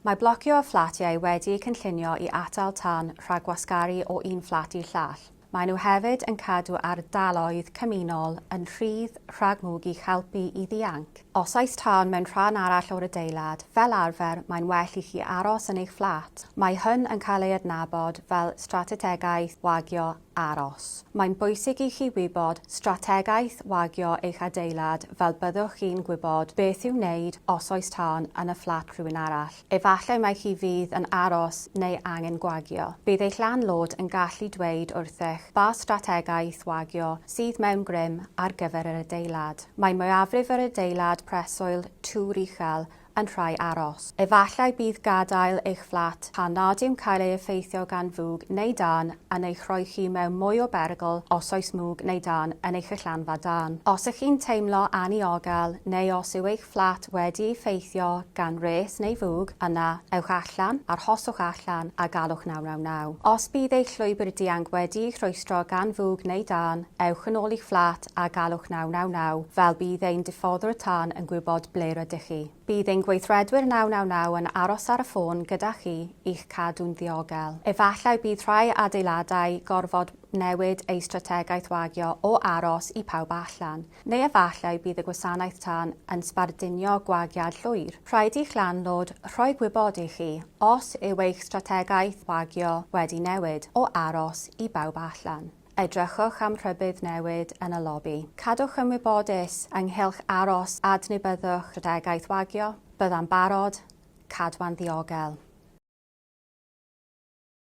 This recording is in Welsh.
Mae blocio y fflatiau wedi eu cynllunio i atal tân rhag gwasgaru o un fflat i'r llall. Maen nhw hefyd yn cadw ardaloedd cymunol yn rhydd rhag mwg i'ch helpu i ddianc. Os oes tân mewn rhan arall o'r adeilad, fel arfer mae'n well i chi aros yn eich fflat. Mae hyn yn cael ei adnabod fel strategaeth wagio aros. Mae'n bwysig i chi wybod strategaeth wagio eich adeilad fel byddwch chi'n gwybod beth i'w wneud os oes tân yn y fflat rhywun arall. Efallai mai chi fydd yn aros neu angen gwagio. Bydd eich landlord yn gallu dweud wrthych ba strategaeth wagio sydd mewn grym ar gyfer yr adeilad. Mae mwyafrif yr adeilad preswyl tŵr uchel yn rhai aros. Efallai bydd gadael eich fflat pan nad yw'n cael ei effeithio gan fwg neu dan yn eich rhoi chi mewn mwy o berygl os oes mwg neu dan yn eich allanfa dan. Os ych chi'n teimlo aniogel neu os yw eich fflat wedi effeithio gan res neu fwg, yna ewch allan, arhoswch allan a galwch 999. Os bydd eich llwybr dianc wedi eich rhwystro gan fwg neu dan, ewch yn ôl i'ch fflat a galwch 999 fel bydd ein diffoddwr tân yn gwybod ble rydych chi. Bydd ein gweithredwyr 999 yn aros ar y ffôn gyda chi i'ch cadw'n ddiogel. Efallai bydd rhai adeiladau gorfod newid ei strategaeth wagio o aros i pawb allan, neu efallai bydd y gwasanaeth tân yn sbardinio gwagiad llwyr. Rhaid i'ch landlord rhoi gwybod i chi os yw eich strategaeth wagio wedi newid o aros i bawb allan. Edrychwch am rhybudd newid yn y lobi. Cadwch ymwybodus ynghylch aros adnabyddwch strategaeth wagio. Bydda'n barod, Cadwa'n ddiogel.